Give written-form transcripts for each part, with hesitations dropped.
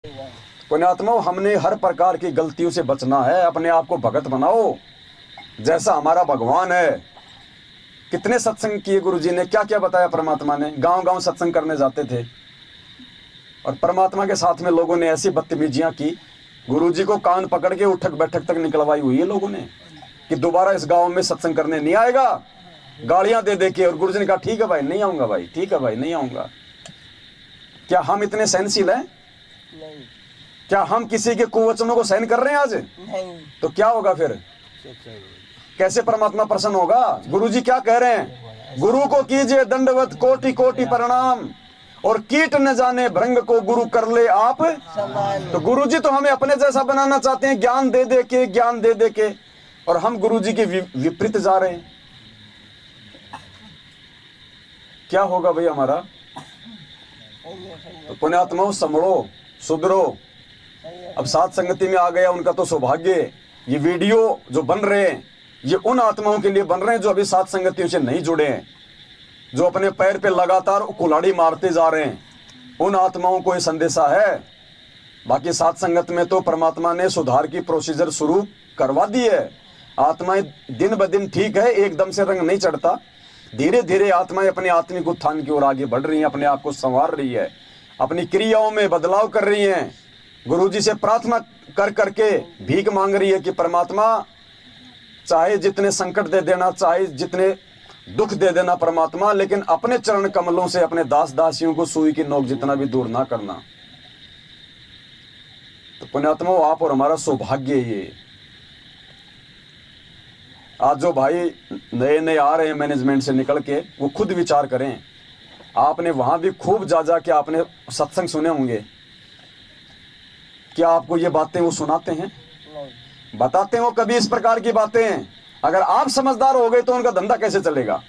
पुण्यात्माओं, हमने हर प्रकार की गलतियों से बचना है। अपने आप को भगत बनाओ जैसा हमारा भगवान है। कितने सत्संग किए गुरुजी ने, क्या क्या बताया परमात्मा ने। गांव गांव सत्संग करने जाते थे और परमात्मा के साथ में लोगों ने ऐसी बदतमीजियां की, गुरुजी को कान पकड़ के उठक बैठक तक निकलवाई हुई है लोगों ने कि दोबारा इस गांव में सत्संग करने नहीं आएगा, गालियां दे दे के। और गुरुजी ने कहा ठीक है भाई नहीं आऊंगा, भाई ठीक है भाई नहीं आऊंगा। क्या हम इतने सहनशील हैं? नहीं। क्या हम किसी के कुवचनों को सहन कर रहे हैं आज? नहीं। तो क्या होगा फिर? कैसे परमात्मा प्रसन्न होगा? गुरुजी क्या कह रहे हैं? गुरु को कीजिए दंडवत कोटि कोटि प्रणाम, और कीट न जाने भृंग को गुरु कर ले आप। तो गुरुजी तो हमें अपने जैसा बनाना चाहते हैं, ज्ञान दे दे के, ज्ञान दे दे के, और हम गुरुजी के विपरीत जा रहे हैं। क्या होगा भाई हमारा? तो पुण्यात्माओं, संभलो, सुधरो। अब साथ संगति में आ गया उनका तो सौभाग्य। ये वीडियो जो बन रहे हैं ये उन आत्माओं के लिए बन रहे हैं जो अभी साथ संगतियों से नहीं जुड़े हैं, जो अपने पैर पे लगातार कुल्हाड़ी मारते जा रहे हैं। उन आत्माओं को ये संदेशा है। बाकी साथ संगत में तो परमात्मा ने सुधार की प्रोसीजर शुरू करवा दी है। आत्माएं दिन ब दिन ठीक है, एकदम से रंग नहीं चढ़ता। धीरे धीरे आत्माएं अपने आत्मिक उत्थान की ओर आगे बढ़ रही हैं, अपने आप को संवार रही है, अपनी क्रियाओं में बदलाव कर रही हैं। गुरुजी से प्रार्थना कर करके भीख मांग रही है कि परमात्मा चाहे जितने संकट दे देना, चाहे जितने दुख दे देना परमात्मा, लेकिन अपने चरण कमलों से अपने दास दासियों को सुई की नोक जितना भी दूर ना करना। तो पुण्यात्मा, आप और हमारा सौभाग्य ये। आज जो भाई नए नए आ रहे हैं मैनेजमेंट से निकल के, वो खुद विचार करें। आपने वहां भी खूब जा के आपने सत्संग सुने होंगे। क्या आपको ये बातें वो सुनाते हैं, बताते हैं वो कभी इस प्रकार की बातें? अगर आप समझदार हो गए तो उनका धंधा कैसे चलेगा?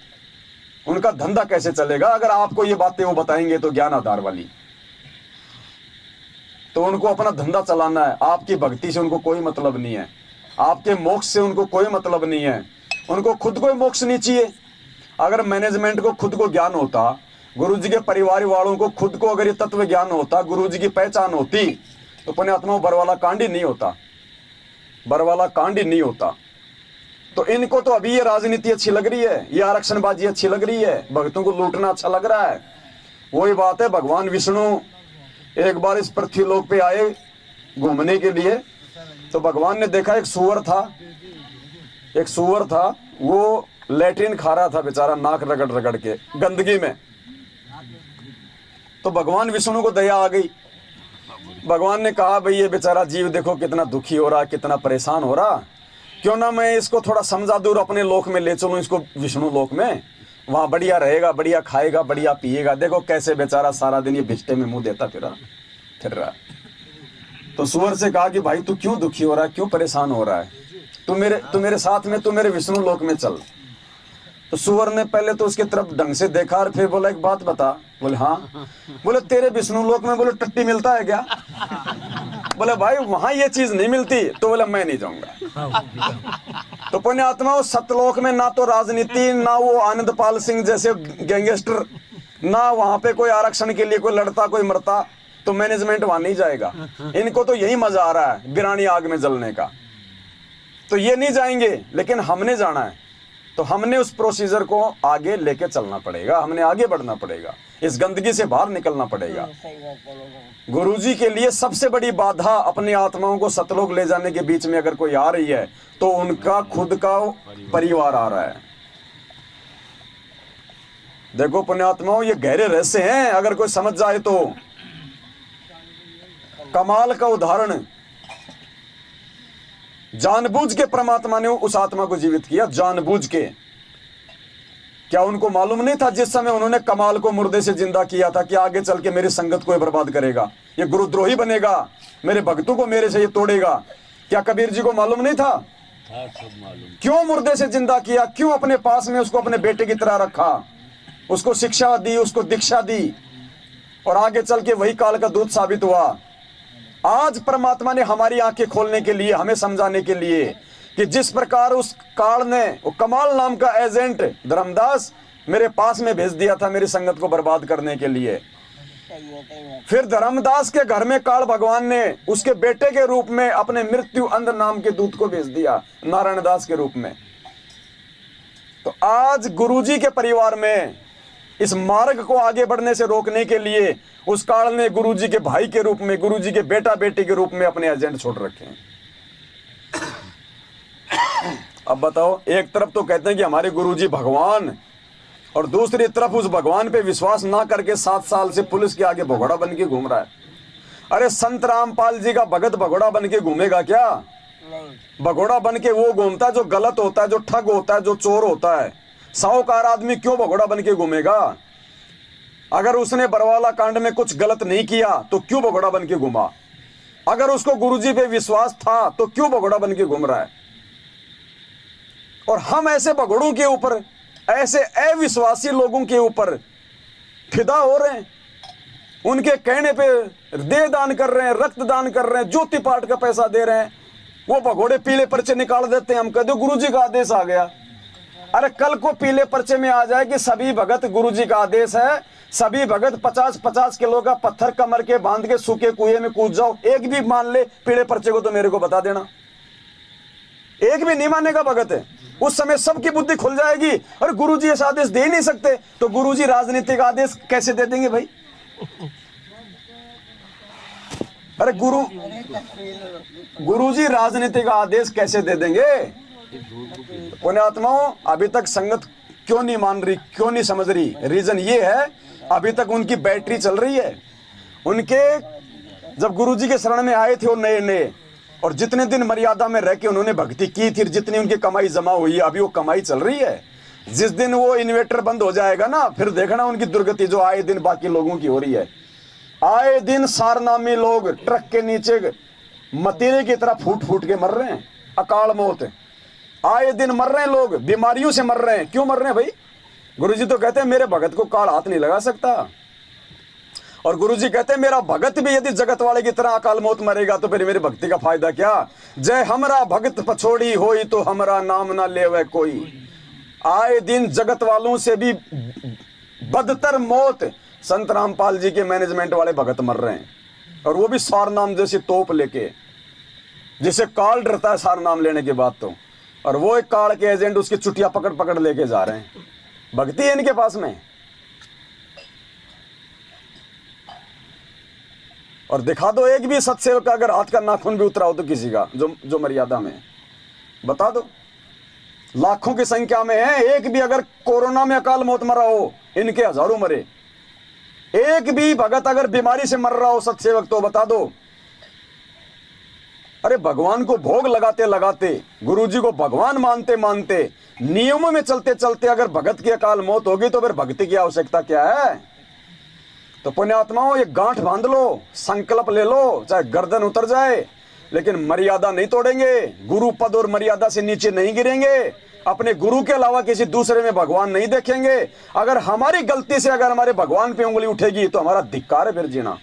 उनका धंधा कैसे चलेगा अगर आपको ये बातें वो बताएंगे तो ज्ञान आधार वाली। तो उनको अपना धंधा चलाना है। आपकी भक्ति से उनको कोई मतलब नहीं है, आपके मोक्ष से उनको कोई मतलब नहीं है। उनको खुद को मोक्ष नहीं चाहिए। अगर मैनेजमेंट को खुद को ज्ञान होता, गुरुजी के परिवार वालों को खुद को अगर ये तत्व ज्ञान होता, गुरुजी की पहचान होती, तो पुण्यात्मा बरवाला कांड ही नहीं होता, बरवाला कांड ही नहीं होता। तो इनको तो अभी ये राजनीति अच्छी लग रही है, ये आरक्षणबाजी अच्छी लग रही है, भक्तों को लूटना अच्छा लग रहा है। वही बात है, भगवान विष्णु एक बार इस पृथ्वी लोक पे आए घूमने के लिए। तो भगवान ने देखा एक सूअर था, वो लैट्रिन खा रहा था बेचारा, नाक रगड़ रगड़ के गंदगी में। तो भगवान विष्णु को दया आ गई। भगवान ने कहा भाई ये बेचारा जीव देखो कितना दुखी हो रहा, कितना परेशान हो रहा, क्यों ना मैं इसको थोड़ा समझा दूर, अपने लोक में ले चलूं इसको, विष्णु लोक में। वहां बढ़िया रहेगा, बढ़िया खाएगा, बढ़िया पिएगा। देखो कैसे बेचारा सारा दिन ये भिष्टे में मुंह देता फिर रहा। तो सूअर से कहा कि भाई तू क्यों दुखी हो रहा है, क्यों परेशान हो रहा है? तू मेरे साथ में, तू मेरे विष्णु लोक में चल। तो सूअर ने पहले तो उसकी तरफ ढंग से देखा और फिर बोला एक बात बता। बोले हाँ। बोले तेरे विष्णु लोक में बोले टट्टी मिलता है क्या? बोले भाई वहां ये चीज नहीं मिलती। तो बोला मैं नहीं जाऊंगा। तो पुण्यात्मा, सतलोक में ना तो राजनीति, ना वो आनंदपाल सिंह जैसे गैंगस्टर, ना वहां पे कोई आरक्षण के लिए कोई लड़ता कोई मरता। तो मैनेजमेंट वहां नहीं जाएगा। इनको तो यही मजा आ रहा है बिरानी आग में जलने का। तो ये नहीं जाएंगे, लेकिन हमने जाना है। तो हमने उस प्रोसीजर को आगे लेके चलना पड़ेगा, हमने आगे बढ़ना पड़ेगा, इस गंदगी से बाहर निकलना पड़ेगा। गुरुजी के लिए सबसे बड़ी बाधा अपनी आत्माओं को सतलोक ले जाने के बीच में अगर कोई आ रही है तो उनका खुद का परिवार आ रहा है। देखो पुण्यात्माओं, ये गहरे रहस्य हैं, अगर कोई समझ जाए तो। कमाल का उदाहरण, जानबूझ के परमात्मा ने उस आत्मा को जीवित किया, जानबूझ के। क्या उनको मालूम नहीं था जिस समय उन्होंने कमाल को मुर्दे से जिंदा किया था कि आगे चल के मेरी संगत को बर्बाद करेगा, ये गुरुद्रोही बनेगा, मेरे भक्तों को मेरे से ये तोड़ेगा? क्या कबीर जी को मालूम नहीं था? सब मालूम। क्यों मुर्दे से जिंदा किया? क्यों अपने पास में उसको अपने बेटे की तरह रखा, उसको शिक्षा दी, उसको दीक्षा दी, और आगे चल के वही काल का दूत साबित हुआ। आज परमात्मा ने हमारी आंखें खोलने के लिए, हमें समझाने के लिए कि जिस प्रकार उस काल ने वो कमाल नाम का एजेंट धर्मदास मेरे पास में भेज दिया था मेरी संगत को बर्बाद करने के लिए, फिर धर्मदास के घर में काल भगवान ने उसके बेटे के रूप में अपने मृत्यु अंध नाम के दूत को भेज दिया, नारायण दास के रूप में। तो आज गुरुजी के परिवार में इस मार्ग को आगे बढ़ने से रोकने के लिए उस काल ने गुरुजी के भाई के रूप में, गुरुजी के बेटा बेटी के रूप में अपने एजेंट छोड़ रखे हैं। अब बताओ, एक तरफ तो कहते हैं कि हमारे गुरुजी भगवान, और दूसरी तरफ उस भगवान पे विश्वास ना करके 7 साल से पुलिस के आगे भगोड़ा बन के घूम रहा है। अरे संत रामपाल जी का भगत भगोड़ा बन के घूमेगा क्या? भगोड़ा बन के वो घूमता है जो गलत होता है, जो ठग होता है, जो चोर होता है। साहूकार आदमी क्यों भगोड़ा बन के घूमेगा? अगर उसने बरवाला कांड में कुछ गलत नहीं किया तो क्यों भगोड़ा बन के घूमा? अगर उसको गुरुजी पे विश्वास था तो क्यों भगोड़ा बन के घूम रहा है? और हम ऐसे भगोड़ों के ऊपर, ऐसे अविश्वासी लोगों के ऊपर फिदा हो रहे हैं, उनके कहने पे देह दान कर रहे हैं, रक्त दान कर रहे हैं, ज्योति पाठ का पैसा दे रहे हैं। वो भगोड़े पीले पर्चे निकाल देते हैं, हम कहते गुरुजी का आदेश आ गया। अरे कल को पीले पर्चे में आ जाए कि सभी भगत, गुरुजी का आदेश है, सभी भगत 50-50 किलो का पत्थर कमर के बांध के सूखे कुएं में कूद जाओ। एक भी मान ले पीले पर्चे को तो मेरे को बता देना। एक भी नहीं मानेगा भगत है, उस समय सबकी बुद्धि खुल जाएगी। और गुरुजी ऐसा आदेश दे ही नहीं सकते तो गुरुजी राजनीतिक आदेश कैसे दे देंगे भाई? अरे गुरुजी राजनीतिक आदेश कैसे दे देंगे? पुण्यात्माओं, अभी तक संगत क्यों नहीं मान रही, क्यों नहीं समझ रही? रीजन ये है, अभी तक उनकी बैटरी चल रही है। उनके जब गुरुजी के शरण में आए थे वो नए नए, और जितने दिन मर्यादा में रह के उन्होंने भक्ति की थी, जितनी उनकी कमाई जमा हुई है, अभी वो कमाई चल रही है। जिस दिन वो इन्वेटर बंद हो जाएगा ना, फिर देखना उनकी दुर्गति जो आए दिन बाकी लोगों की हो रही है। आए दिन सारनामी लोग ट्रक के नीचे मतीरे की तरह फूट फूट के मर रहे हैं, अकाल मौत। आए दिन मर रहे हैं लोग, बीमारियों से मर रहे हैं। क्यों मर रहे हैं भाई? गुरुजी तो कहते हैं मेरे भगत को काल हाथ नहीं लगा सकता। और गुरुजी कहते हैं मेरा भगत भी यदि जगत वाले की तरह अकाल मौत मरेगा तो फिर मेरी भक्ति का फायदा क्या? जय हमरा भगत पछोड़ी होई तो हमरा नाम ना लेवे कोई। आए दिन जगत वालों से भी बदतर मौत संत रामपाल जी के मैनेजमेंट वाले भगत मर रहे हैं, और वो भी सार नाम जैसी तोप लेके, जिसे काल डरता है सार नाम लेने के बाद तो। और वो एक काल के एजेंट उसकी चुटिया पकड़ पकड़ लेके जा रहे हैं। भक्ति है इनके पास में। और दिखा दो एक भी सत्सेवक का अगर हाथ का नाखून भी उतरा हो तो किसी का, जो मर्यादा में, बता दो। लाखों की संख्या में है, एक भी अगर कोरोना में अकाल मौत मरा हो, इनके हजारों मरे। एक भी भगत अगर बीमारी से मर रहा हो सत्सेवक तो बता दो। अरे भगवान को भोग लगाते लगाते, गुरुजी को भगवान मानते मानते, नियमों में चलते चलते अगर भगत की अकाल मौत होगी तो फिर भक्ति की आवश्यकता क्या है? तो पुण्यात्माओं, ये गांठ बांध लो, संकल्प ले लो, चाहे गर्दन उतर जाए, लेकिन मर्यादा नहीं तोड़ेंगे। गुरु पद और मर्यादा से नीचे नहीं गिरेंगे। अपने गुरु के अलावा किसी दूसरे में भगवान नहीं देखेंगे। अगर हमारी गलती से अगर हमारे भगवान पे उंगली उठेगी तो हमारा धिक्कार है फिर जीना।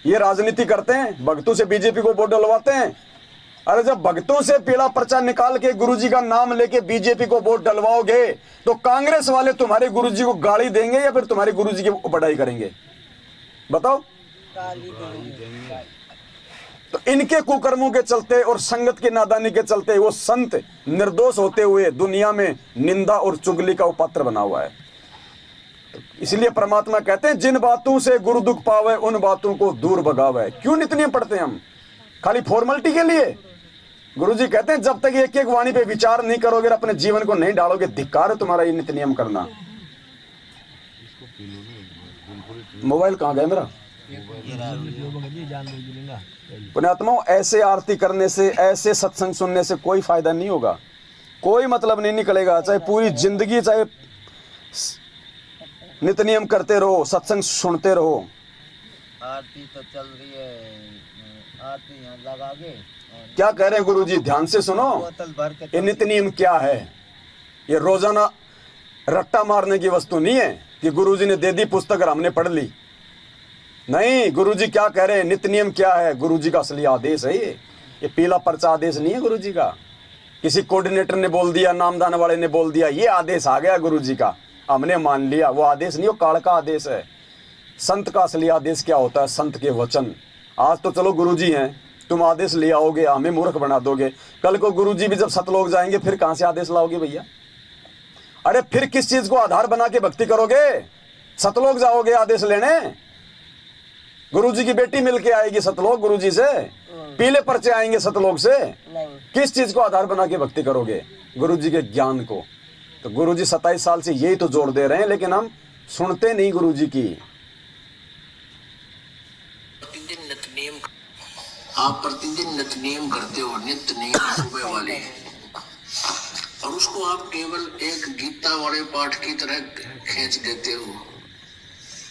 ये राजनीति करते हैं, भक्तों से बीजेपी को वोट डलवाते हैं। अरे जब भक्तों से पीला पर्चा निकाल के गुरुजी का नाम लेके बीजेपी को वोट डलवाओगे तो कांग्रेस वाले तुम्हारे गुरुजी को गाली देंगे या फिर तुम्हारे गुरुजी की बड़ाई करेंगे? बताओ। तो इनके कुकर्मों के चलते और संगत की नादानी के चलते वो संत निर्दोष होते हुए दुनिया में निंदा और चुगली का पात्र बना हुआ है। इसलिए परमात्मा कहते हैं जिन बातों से गुरु दुख पावे उन बातों को दूर भगावे। क्यों नित्य नियम पढ़ते हैं हम? खाली फॉर्मेलिटी के लिए? गुरुजी कहते हैं जब तक एक एक वाणी पे विचार नहीं करोगे, अपने जीवन को नहीं डालोगे, धिक्कार है तुम्हारा ये नित्य नियम करना। मोबाइल कहाँ गया मेरा? पुण्यात्माओं, ऐसे आरती करने से, ऐसे सत्संग सुनने से कोई फायदा नहीं होगा, कोई मतलब नहीं निकलेगा। चाहे पूरी जिंदगी चाहे नित्य नियम करते रहो, सत्संग सुनते रहो। आरती तो चल रही है, आरती यहाँ लगागे। क्या कह रहे हैं गुरुजी? ध्यान से सुनो। ये नित्य नियम क्या है? ये रोजाना रट्टा मारने की वस्तु नहीं है कि गुरुजी ने दे दी पुस्तक और हमने पढ़ ली। नहीं, गुरुजी क्या कह रहे हैं? नित्य नियम क्या है? गुरुजी का असली आदेश है ये पीला पर्चा आदेश नहीं है गुरुजी का। किसी कोऑर्डिनेटर ने बोल दिया, नामदान वाले ने बोल दिया, ये आदेश आ गया गुरुजी का, हमने मान लिया। वो आदेश नहीं, वो काल का आदेश है। संत का असली आदेश क्या होता है? संत के वचन। आज तो चलो गुरुजी हैं, तुम आदेश ले आओगे, हमें मूर्ख बना दोगे। कल को गुरुजी भी जब सतलोक जाएंगे, फिर कहां से आदेश लाओगे भैया? अरे फिर किस चीज को आधार बना के भक्ति करोगे? सतलोक जाओगे आदेश लेने? गुरुजी की बेटी मिलके आएगी सतलोक गुरुजी से, पीले पर्चे आएंगे सतलोक से। किस चीज को आधार बना के भक्ति करोगे? गुरुजी के ज्ञान को। तो गुरुजी 27 साल से यही तो जोड़ दे रहे हैं, लेकिन हम सुनते नहीं गुरुजी की। आप प्रतिदिन नित्य नियम करते हो, नित्य नियम सुबह वाले, और उसको आप केवल एक गीता वाले पाठ की तरह खींच देते हो,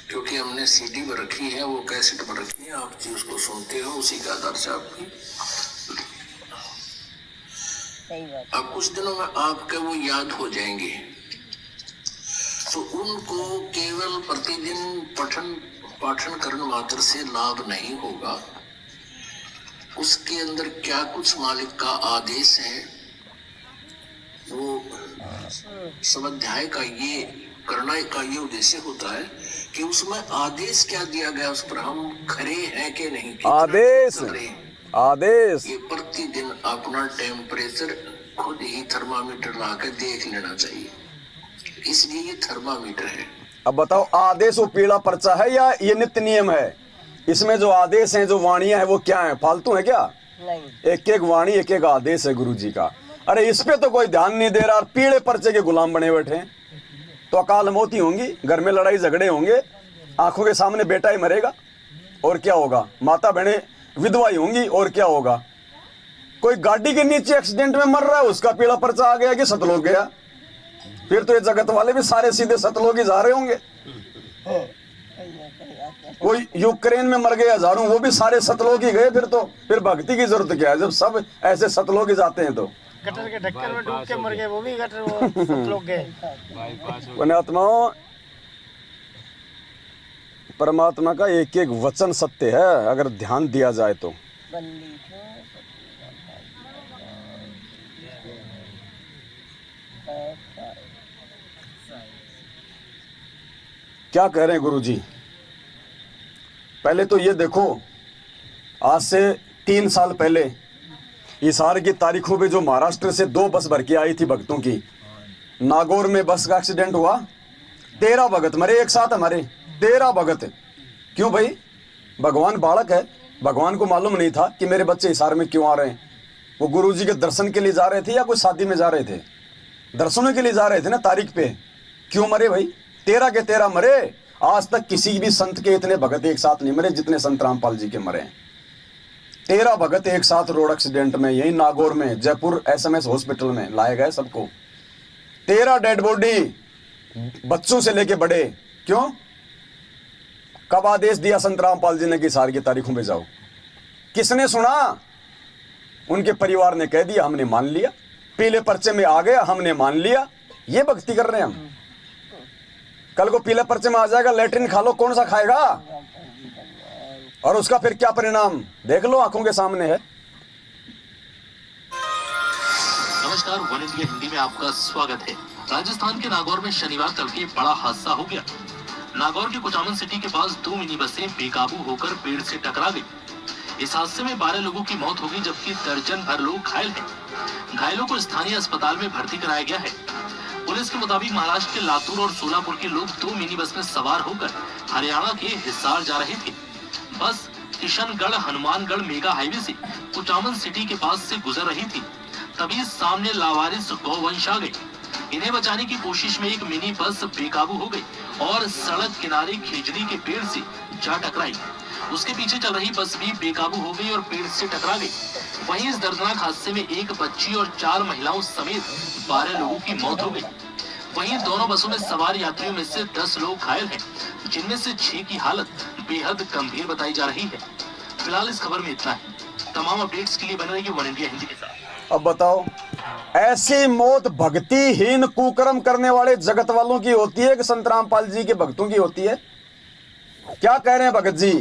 क्योंकि हमने सीडी पर रखी है, वो कैसेट पर रखी है, आप जी उसको सुनते हो, उसी का आधार से आपकी। अब कुछ दिनों में आपके वो याद हो जाएंगे, तो उनको केवल प्रतिदिन पाठन करने मात्र से लाभ नहीं होगा। उसके अंदर क्या कुछ मालिक का आदेश है, वो स्वाध्याय का ये करना का ये उद्देश्य होता है कि उसमें आदेश क्या दिया गया, उस पर हम खरे हैं कि नहीं। आदेश आदेश ये प्रतिदिन अपना टेम्परेचर खुद ही थर्मामीटर लाकर देख लेना चाहिए, इसलिए ये थर्मामीटर है। अब बताओ, आदेश वो पीला पर्चा है या ये नित्य नियम है? इसमें जो आदेश हैं, जो वाणियां हैं, वो क्या है? फालतू है क्या? नहीं। एक एक वाणी, एक एक आदेश है गुरुजी का। अरे इस पे तो कोई ध्यान नहीं दे रहा, और पीले पर्चे के गुलाम बने बैठे हैं। तो अकाल मौत ही होंगी, घर में लड़ाई झगड़े होंगे, आंखों के सामने बेटा ही मरेगा, और क्या होगा? माता बहने विधवा ही होंगी, और क्या होगा? कोई गाड़ी के नीचे एक्सीडेंट में मर रहा है, उसका पीला पर्चा आ गया कि सतलोक गया। फिर तो ये जगत वाले भी सारे सीधे सतलोक ही जा रहे होंगे। कोई यूक्रेन में मर गए हजारों, वो भी सारे सतलोक ही गए। फिर भक्ति की जरूरत क्या है, जब सब ऐसे सतलोक ही जाते हैं? तो गटर के ढक्कन में डूब के मर गए, वो भी गटर वो सतलोक गए। पुण्यात्माओं, परमात्मा का एक एक वचन सत्य है, अगर ध्यान दिया जाए तो। क्या कह रहे हैं गुरुजी? पहले तो ये देखो, आज से 3 साल पहले इसार की तारीखों पे जो महाराष्ट्र से 2 बस भर के आई थी भक्तों की, नागौर में बस का एक्सीडेंट हुआ, 13 भगत मरे एक साथ हमारे, 13 भगत। क्यों भाई? भगवान बालक है, भगवान को मालूम नहीं था कि मेरे बच्चे इसार में क्यों आ रहे हैं। वो गुरुजी के दर्शन के लिए जा रहे थे या कोई शादी में जा रहे थे? दर्शनों के लिए जा रहे थे ना तारीख पे। क्यों मरे भाई? 13 के 13 मरे। आज तक किसी भी संत के इतने भगत एक साथ नहीं मरे जितने संत रामपाल जी के मरे हैं। 13 भगत एक साथ रोड एक्सीडेंट में, यही नागौर में, जयपुर SMS हॉस्पिटल में लाए गए सबको। 13 डेड बॉडी, बच्चों से लेके बड़े। क्यों? कब आदेश दिया संत रामपाल जी ने कि सारी की तारीखों में जाओ? किसने सुना? उनके परिवार ने कह दिया, हमने मान लिया, पीले पर्चे में आ गया, हमने मान लिया। ये भक्ति कर रहे हैं हम। कल को पीले पर्चे में आ जाएगा, लेटरिन खा लो, कौन सा खाएगा? और उसका फिर क्या परिणाम देख लो, आंखों के सामने है। नमस्कार, वन इंडिया हिंदी में आपका स्वागत है। राजस्थान के नागौर में शनिवार तड़के बड़ा हादसा हो गया। नागौर के कुचामन सिटी के पास 2 मिनी बसें बेकाबू होकर पेड़ से टकरा गई। इस हादसे में 12 लोगों की मौत हो गई, जबकि दर्जन भर लोग घायल हैं। घायलों को स्थानीय अस्पताल में भर्ती कराया गया है। पुलिस के मुताबिक महाराष्ट्र के लातूर और सोलापुर के लोग 2 मिनी बस में सवार होकर हरियाणा के हिसार जा रहे थे। बस किशनगढ़ हनुमानगढ़ मेगा हाईवे से कुचामन सिटी के पास से गुजर रही थी, तभी सामने लावारिस गौवंश आ गए। इन्हें बचाने की कोशिश में एक मिनी बस बेकाबू हो गई और सड़क किनारे खिजड़ी के पेड़ से जा टकराई। उसके पीछे चल रही बस भी बेकाबू हो गई और पेड़ से टकरा गई। वहीं इस दर्दनाक हादसे में एक बच्ची और 4 महिलाओं समेत 12 लोगों की मौत हो गई। वहीं दोनों बसों में सवार यात्रियों में से 10 लोग घायल हैं, जिनमें से 6 की हालत बेहद गंभीर बताई जा रही है। फिलहाल इस खबर में इतना है। तमाम अपडेट्स के लिए बने रहिए वन इंडिया हिंदी के साथ। अब बताओ, ऐसी मौत भक्तिहीन कुकर्म करने वाले जगत वालों की होती है कि संत रामपाल जी के भक्तों की होती है? क्या कह रहे हैं भगत जी?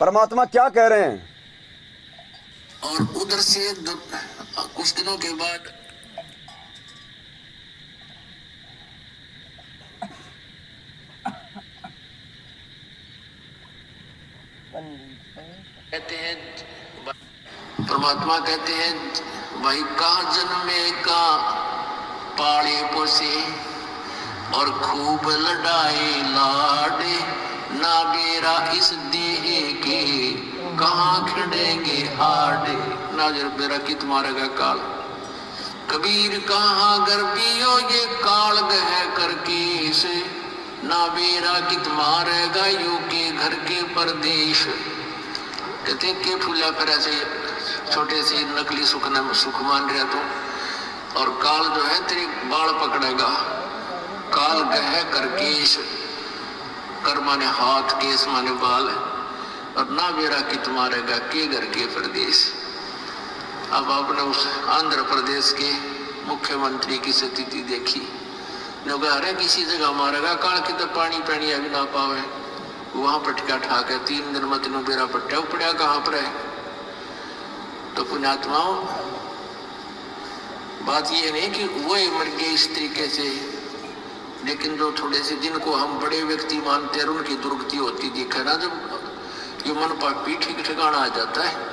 परमात्मा क्या कह रहे हैं? और उधर से कुछ दिनों के बाद कहते हैं, परमात्मा कहते हैं भाई कहाँ जन्मे का पाले पोसे और खूब लड़ाए लाडे ना बेरा इस देह के कहाँ खड़ेंगे हाडे ना जर बेरा कित मारेगा काल। कबीर कहाँ गर्बियो ये काल गह करके से ना बेरा कित मारेगा यू के घर के परदेश। कहते के फूला फिर ऐसे छोटे से नकली सुख मान रहा तो और काल जो है तेरे बाल पकड़ेगा। काल गह कर केश कर माने हाथ केस माने बाल और ना बेरा कित मारेगा के घर के प्रदेश। अब आपने उस आंध्र प्रदेश के मुख्यमंत्री की स्थिति देखी, अरे किसी जगह मारेगा काल की तो पानी पैनी अभी ना पावे वहां पटका ठाक है 3 दिन में 3 बेरा पट्टा पड़ा कहां पर है। तो पुण्यात्माओं बात ये नहीं कि वो मर गए इस तरीके से, लेकिन जो थोड़े से जिनको हम बड़े व्यक्ति मानते हैं उनकी दुर्गति होती दिखे ना, जब ये मन पापी ठीक ठिकाना आ जाता है।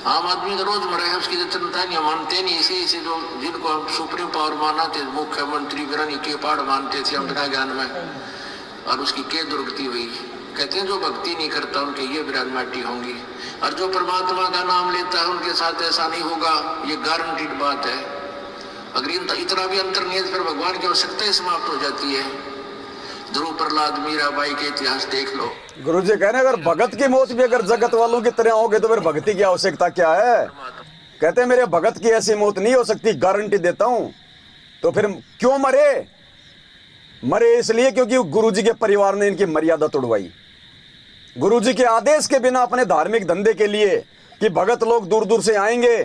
आम आदमी का रोज मरा है उसकी जनता नहीं मानते नहीं, ऐसे जो जिनको हम सुप्रीम पावर माना थे मुख्यमंत्री बिरानी के पाड़ मानते थे हम बिना ज्ञान में, और उसकी क्या दुर्गति हुई। कहते हैं जो भक्ति नहीं करता उनके ये विराट माटी होंगी, और जो परमात्मा का नाम लेता है उनके साथ ऐसा नहीं होगा, ये गारंटीड बात है। अगर इतना भी अंतर नहीं है फिर भगवान की आवश्यकता ही समाप्त हो जाती है। ध्रुव प्रहलाद मीराबाई के इतिहास देख लो। गुरु जी कह रहे हैं अगर भगत की मौत भी अगर जगत वालों की तरह होगे तो फिर भक्ति की आवश्यकता क्या है। कहते हैं मेरे भगत की ऐसी मौत नहीं हो सकती, गारंटी देता हूं। तो फिर क्यों मरे? मरे इसलिए क्योंकि गुरुजी के परिवार ने इनकी मर्यादा तोड़वाई। गुरुजी के आदेश के बिना अपने धार्मिक धंधे के लिए कि भगत लोग दूर दूर से आएंगे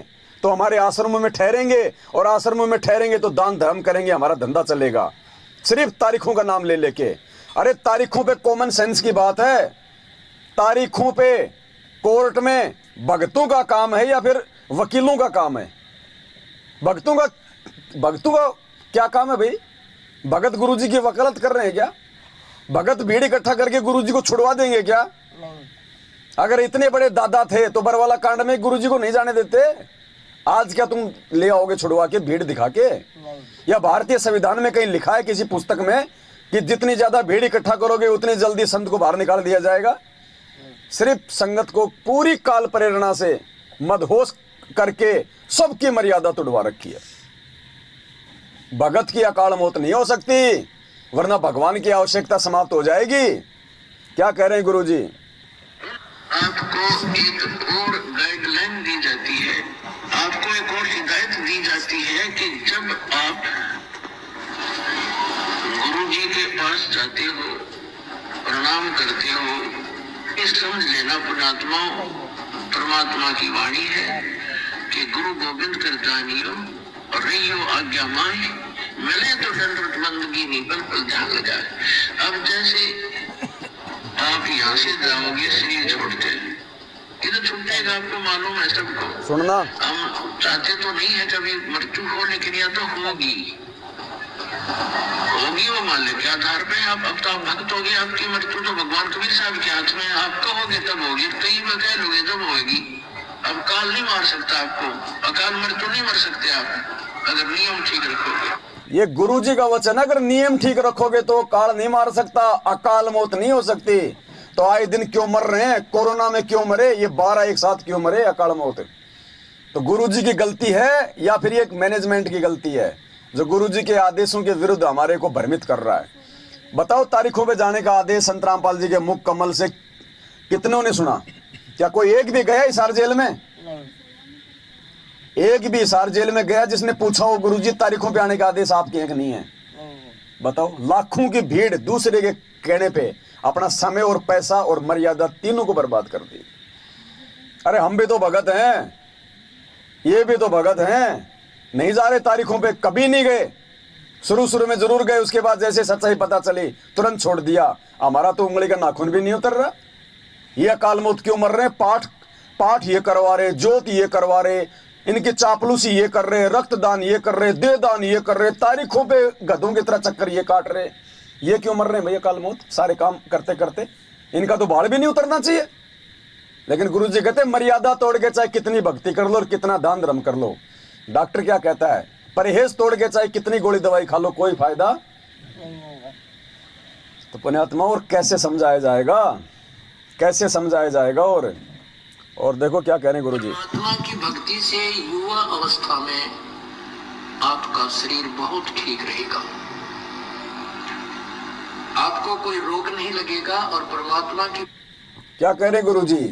तो हमारे आश्रमों में ठहरेंगे, और आश्रमों में ठहरेंगे तो दान धर्म करेंगे, हमारा धंधा चलेगा, सिर्फ तारीखों का नाम ले लेके। अरे तारीखों पे कॉमन सेंस की बात है। तारीखों पे कोर्ट में भगतों का काम है या फिर वकीलों का काम है? भगतों का क्या काम है भाई? भगत गुरुजी की वकालत कर रहे हैं क्या? भगत भीड़ इकट्ठा करके गुरुजी को छुड़वा देंगे क्या? नहीं। अगर इतने बड़े दादा थे तो बरवाला कांड में गुरुजी को नहीं जाने देते। आज क्या तुम ले आओगे छुड़वा के भीड़ दिखा के? नहीं। या भारतीय संविधान में कहीं लिखा है किसी पुस्तक में कि जितनी ज्यादा भीड़ इकट्ठा करोगे उतनी जल्दी संत को बाहर निकाल दिया जाएगा? सिर्फ संगत को पूरी काल प्रेरणा से मदहोश करके सबकी मर्यादा तोड़वा रखी है। भगत की अकाल मौत नहीं हो सकती, वरना भगवान की आवश्यकता समाप्त हो जाएगी। क्या कह रहे हैं गुरुजी? आपको एक और गाइडलाइन दी जाती है, आपको एक और हिदायत दी जाती है कि जब आप गुरुजी के पास जाते हो, प्रणाम करते हो, इस समझ लेना पुण्यात्माओं परमात्मा की वाणी है कि गुरु गोविंद करतानियो और रहियो आज्ञा माए, मिले तो दंडवत बंदगी नहीं पल पल ध्यान लगाए। अब जैसे आप यहाँ से जाओगे शरीर छोड़ते, इधर छूटेगा, आपको मालूम है सबको। सुनना, हम चाहते तो नहीं है कभी मृत्यु हो, लेकिन यह तो होगी वो मान के आधार पे आप अब तो आप भक्त हो गए, आपकी मृत्यु तो भगवान कबीर साहब के हाथ में, आप कहोगे तब होगी, कई में कह लोगे तब होगी। अब काल नहीं मार सकता आपको, अकाल मृत्यु नहीं मर सकते आप अगर नियम ठीक रखोगे। ये गुरुजी का वचन, अगर नियम ठीक रखोगे तो काल नहीं मार सकता, अकाल मौत नहीं हो सकती। तो आए दिन क्यों मर रहे हैं? कोरोना में क्यों मरे? ये 12 एक साथ क्यों मरे अकाल मौत? तो गुरुजी की गलती है या फिर एक मैनेजमेंट की गलती है जो गुरुजी के आदेशों के विरुद्ध हमारे को भ्रमित कर रहा है? बताओ, तारीखों पे जाने का आदेश संत रामपाल जी के मुख कमल से कितनों ने सुना? क्या कोई एक भी गया हिसार जेल में? नहीं। एक भी हिसार जेल में गया जिसने पूछा हो गुरुजी तारीखों पे आने का आदेश आपके हैं कि नहीं है? नहीं। बताओ। लाखों की भीड़ दूसरे के कहने पे अपना समय और पैसा और मर्यादा तीनों को बर्बाद कर दी। अरे हम भी तो भगत हैं, ये भी तो भगत हैं, नहीं जा रहे तारीखों पे, कभी नहीं गए। शुरू में जरूर गए, उसके बाद जैसे सच्चाई पता चली तुरंत छोड़ दिया। हमारा तो उंगली का नाखून भी नहीं उतर रहा। ये अकाल मौत क्यों मर रहे हैं? पाठ ये करवा रहे, ज्योत ये करवा रहे, इनकी चापलूसी ये कर रहे, रक्तदान ये कर रहे, देहदान ये कर रहे, तारीखों पे गधों की तरह चक्कर ये काट रहे, ये क्यों मर रहे हैं भैया काल मौत सारे काम करते करते? इनका तो बाल भी नहीं उतरना चाहिए। लेकिन गुरु जी कहते मर्यादा तोड़ के चाहे कितनी भक्ति कर लो और कितना दान धर्म कर लो। डॉक्टर क्या कहता है, परहेज तोड़ के चाहे कितनी गोली दवाई खा लो, कोई फायदा नहीं होगा। तो पुण्यात्मा और कैसे समझाया जाएगा, कैसे समझाया जाएगा? और देखो क्या कह रहे हैं गुरु जी, परमात्मा की भक्ति से युवा अवस्था में आपका शरीर बहुत ठीक रहेगा, आपको कोई रोग नहीं लगेगा। और परमात्मा की क्या कह रहे हैं गुरु जी,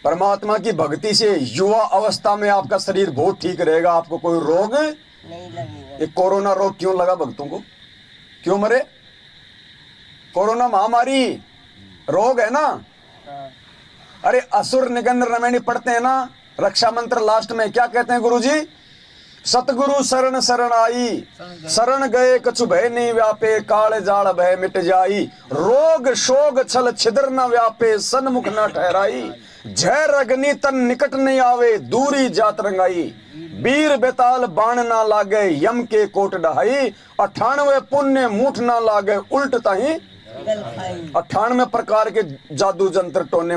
परमात्मा की भक्ति से युवा अवस्था में आपका शरीर बहुत ठीक रहेगा, आपको कोई रोग नहीं लगेगा। ये कोरोना रोग क्यों लगा भक्तों को, क्यों मरे? कोरोना महामारी रोग है ना। हाँ। अरे असुर निगंध रमैनी पढ़ते हैं ना रक्षा मंत्र, लास्ट में क्या कहते हैं गुरु जी, सतगुरु शरण शरण आई, शरण गए कछु भय नहीं व्यापे, काल जाल भय मिट जाई, रोग शोग छल छिद्र न व्यापे, सन्मुख न ठहराई, जय रगनी तन निकट नहीं आवे, दूरी जात रंगाई, वीर बेताल बाण ना लागे, यम के कोट डहाई, 98 पुण्य मूठ ना लागे, उल्ट ताही गल खाई। 98 प्रकार के जादू जंत्र टोने।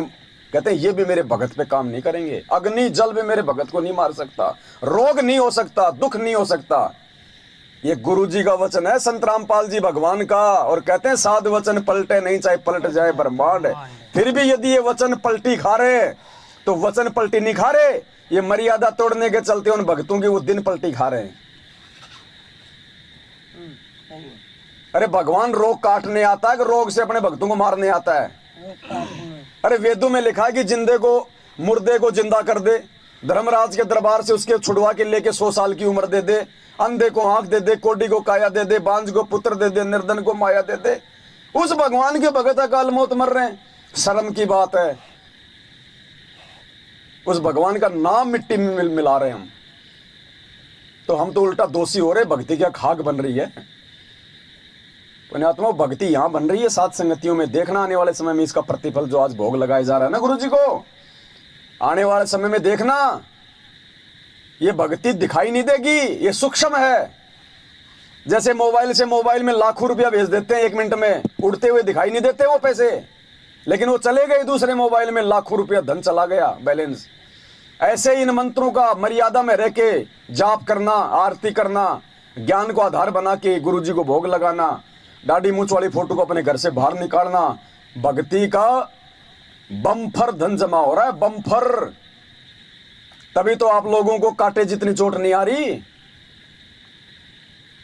कहते हैं ये भी मेरे भगत पे काम नहीं करेंगे, अग्नि जल भी मेरे भगत को नहीं मार सकता, रोग नहीं हो सकता, दुख नहीं हो सकता। ये गुरु जी का वचन है, संत रामपाल जी भगवान का। और कहते हैं साध वचन पलटे नहीं, चाहे पलट जाए ब्रह्मांड। फिर भी यदि ये वचन पलटी खा रहे तो वचन पलटी नहीं खा रहे, ये मर्यादा तोड़ने के चलते उन भक्तों की वो दिन पलटी खा रहे हैं। सही है। अरे भगवान रोग काटने आता है कि रोग से अपने भक्तों को मारने आता है? वो काटने। अरे वेदों में लिखा है कि जिंदे को मुर्दे को जिंदा कर दे, धर्मराज के दरबार से उसके छुड़वा के लेके 100 साल की उम्र दे दे, अंधे को आंख दे दे, कोडी को काया दे दे, बांझ को पुत्र दे दे, निर्धन को माया दे दे। उस भगवान के भगत अकाल मौत मर रहे हैं, शर्म की बात है। उस भगवान का नाम मिट्टी में मिला रहे हम, तो हम तो उल्टा दोषी हो रहे, भक्ति क्या खाक बन रही है। पुण्यात्मा भक्ति यहां बन रही है सात संगतियों में। देखना आने वाले समय में इसका प्रतिफल जो आज भोग लगाया जा रहा है ना गुरु जी को, आने वाले समय में देखना ये भक्ति दिखाई नहीं देगी, ये सूक्ष्म है। जैसे मोबाइल में लाखों रुपया भेज देते हैं 1 मिनट में, उड़ते हुए दिखाई नहीं देते वो पैसे, लेकिन वो चले गए दूसरे मोबाइल में, लाखों रुपया धन चला गया बैलेंस। ऐसे इन मंत्रों का मर्यादा में रह के जाप करना, आरती करना, ज्ञान को आधार बना के गुरु जी को भोग लगाना, दाढ़ी मूंछ वाली फोटो को अपने घर से बाहर निकालना, भक्ति का बम्फर धन जमा हो रहा है, बम्फर। तभी तो आप लोगों को कांटे जितनी चोट नहीं आ रही।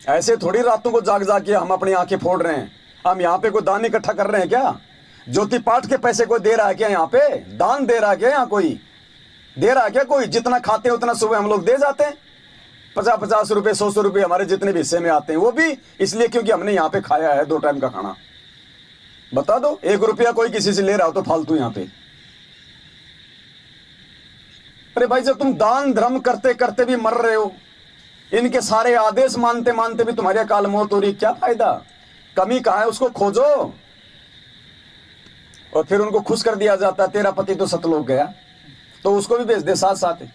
ऐसे थोड़ी रातों को जाग जाग के हम अपनी आंखें फोड़ रहे हैं। हम यहाँ पे कोई दान इकट्ठा कर रहे हैं क्या? ज्योति पाठ के पैसे कोई दे रहा है क्या? यहाँ पे दान दे रहा है क्या? यहाँ कोई दे रहा है क्या? कोई जितना खाते हैं उतना सुबह हम लोग दे जाते हैं। 50-50 रुपए 100 रुपए हमारे जितने भी हिस्से में आते हैं, वो भी इसलिए क्योंकि हमने यहाँ पे खाया है 2 टाइम का खाना। बता दो 1 रुपया कोई किसी से ले रहा हो तो फालतू यहाँ पे। अरे भाई जब तुम दान धर्म करते करते भी मर रहे हो, इनके सारे आदेश मानते मानते भी तुम्हारी अकाल मौत हो रही, क्या फायदा? कमी कहाँ है उसको खोजो। और फिर उनको खुश कर दिया जाता है, तेरा पति तो सतलोक गया, तो उसको भी भेज दे साथ साथ।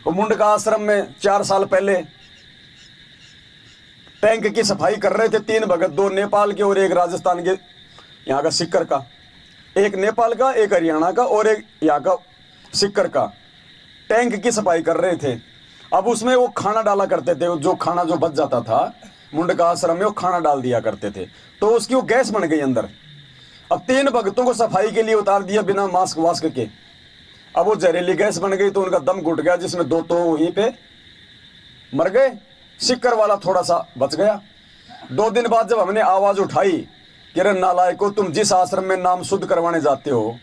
वो मुंडका आश्रम में 4 साल पहले टैंक की सफाई कर रहे थे 3 भगत, 2 नेपाल के और 1 राजस्थान के यहाँ का सिक्कर का, 1 नेपाल का, 1 हरियाणा का और 1 यहाँ का सिक्कर का। टैंक की सफाई कर रहे थे। अब उसमें वो खाना डाला करते थे, जो खाना जो बच जाता था मुंडका आश्रम में वो खाना डाल दिया करते थे, तो उसकी वो गैस बन गई अंदर। अब 3 भक्तों को सफाई के लिए उतार दिया बिना मास्क वास्क के। अब वो जहरीली गैस बन गई तो उनका दम घुट गया, जिसमें 2 तो वहीं पे मर गए, सिक्कर वाला थोड़ा सा बच गया। 2 दिन बाद जब हमने आवाज उठाई कि रे नालायको, तुम जिस आश्रम में नाम शुद्ध करवाने जाते हो,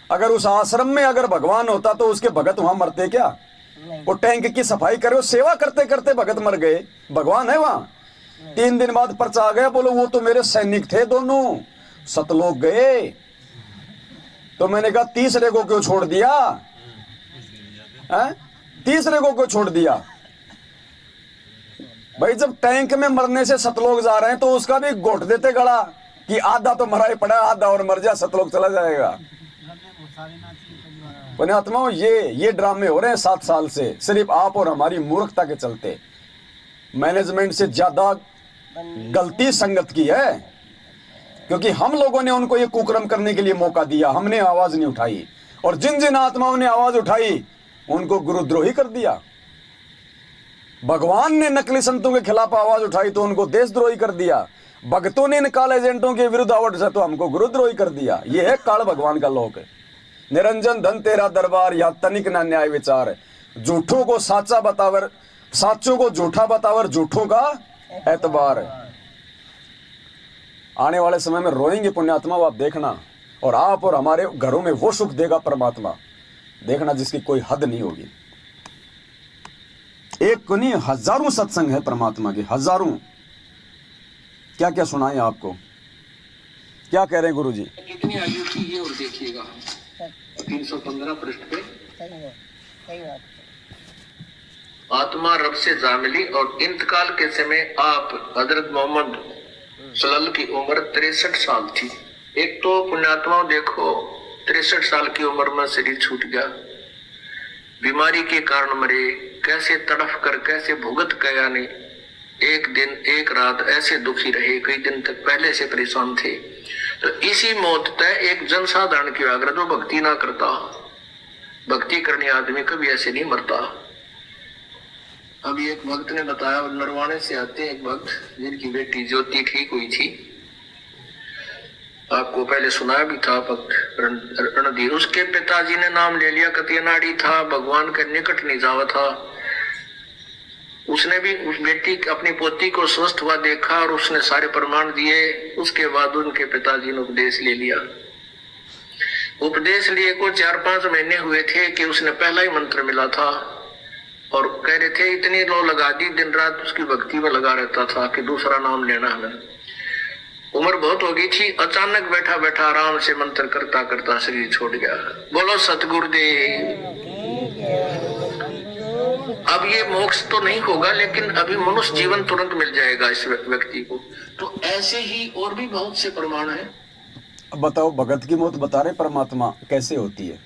अगर उस आश्रम में अगर भगवान होता तो उसके भगत वहां मरते क्या? वो टैंक की सफाई करे, वो सेवा करते करते भगत मर गए, भगवान है वहां। 3 दिन बाद पर्चा आ गया, बोलो वो तो मेरे सैनिक थे, दोनों सतलोक गए। तो मैंने कहा तीसरे को क्यों छोड़ दिया? तीसरे को क्यों छोड़ दिया? भाई जब टैंक में मरने से सतलोक जा रहे हैं तो उसका भी घोट देते गला कि आधा तो मरा ही पड़ा, आधा और मर जा, सतलोक चला जाएगा। पुण्यात्माओं, ये ड्रामे हो रहे हैं 7 साल से, सिर्फ आप और हमारी मूर्खता के चलते। मैनेजमेंट से ज्यादा गलती संगत की है, क्योंकि हम लोगों ने उनको ये कुकर्म करने के लिए मौका दिया, हमने आवाज नहीं उठाई। और जिन जिन आत्माओं ने आवाज उठाई उनको गुरुद्रोही कर दिया। भगवान ने नकली संतों के खिलाफ आवाज उठाई तो उनको देशद्रोही कर दिया। भक्तों ने इन काल एजेंटों के विरुद्ध आवाज उठाई तो हमको गुरुद्रोही कर दिया। ये है काल भगवान का लोक। निरंजन धन तेरा दरबार, या तनिक ना न्याय विचार। झूठों को साचा बतावर, साचों को झूठा बतावर, झूठों का एतबार। आने वाले समय में रोएंगे पुण्यात्मा, आप देखना। और आप और हमारे घरों में वो सुख देगा परमात्मा, देखना, जिसकी कोई हद नहीं होगी। एक को नहीं, हजारों सत्संग है परमात्मा के, हजारों। क्या क्या सुनाए आपको, क्या कह रहे हैं गुरु जी? कितनी आयु की ये और देखिएगा 315 पृष्ठ पे। सही बात। आत्मा रब से जा मिली और इंतकाल के समय आप हजरत मोहम्मद सल्लल्लाहु की उम्र 63 साल थी। एक तो पुण्यात्माओं देखो, 63 साल की उम्र में शरीर छूट गया, बीमारी के कारण मरे, कैसे तड़फ कर, कैसे भुगत गया ने। एक दिन एक रात ऐसे दुखी रहे, कई दिन तक पहले से परेशान थे। तो इसी मौत तय एक जनसाधारण की अगर जो भक्ति ना करता, भक्ति करने आदमी कभी ऐसे नहीं मरता। अभी एक भक्त ने बताया, नरवाणे से आते एक भक्त जिनकी बेटी ज्योति ठीक हुई थी, आपको पहले सुनाया भी था, भक्त रणधीर। उसके पिताजी ने नाम ले लिया, कतियनाड़ी था, भगवान के निकट नहीं जावा था। उसने भी उस बेटी अपनी पोती को स्वस्थ हुआ देखा और उसने सारे प्रमाण दिए। उसके बाद उनके पिताजी ने उपदेश ले लिया। उपदेश लिए को 4-5 महीने हुए थे कि उसने पहला ही मंत्र मिला था और कह रहे थे इतनी लो लगा दी, दिन रात उसकी भक्ति में लगा रहता था कि दूसरा नाम लेना हमें। उम्र बहुत हो गई थी, अचानक बैठा बैठा आराम से मंत्र करता करता शरीर छोड़ गया। बोलो सतगुरुदेव। अब ये मोक्ष तो नहीं होगा, लेकिन अभी मनुष्य जीवन तुरंत मिल जाएगा इस व्यक्ति को। तो ऐसे ही और भी बहुत से प्रमाण है। अब बताओ, भगत की मौत बता रहे परमात्मा कैसे होती है।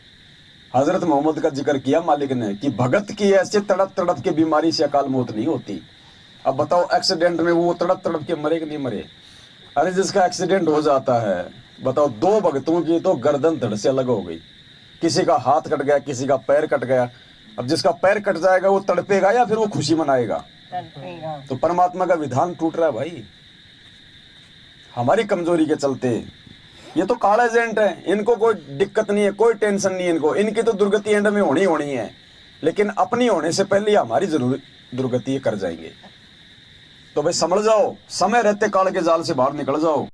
हजरत मोहम्मद का जिक्र किया मालिक ने कि भगत की ऐसे तड़प तड़प के बीमारी से अकाल मौत नहीं होती। अब बताओ, एक्सीडेंट में वो तड़प तड़प के मरे कि नहीं मरे? अरे जिसका एक्सीडेंट हो जाता है, बताओ, 2 भक्तों की तो गर्दन धड़ से अलग हो गई, किसी का हाथ कट गया, किसी का पैर कट गया। अब जिसका पैर कट जाएगा वो तड़पेगा या फिर वो खुशी मनाएगा? तो परमात्मा का विधान टूट रहा है भाई, हमारी कमजोरी के चलते। ये तो काला एजेंट है, इनको कोई दिक्कत नहीं है, कोई टेंशन नहीं है इनको, इनकी तो दुर्गति एंड में होनी है, लेकिन अपनी होने से पहले हमारी जरूर दुर्गति कर जाएंगे। तो भाई समझ जाओ, समय रहते काल के जाल से बाहर निकल जाओ।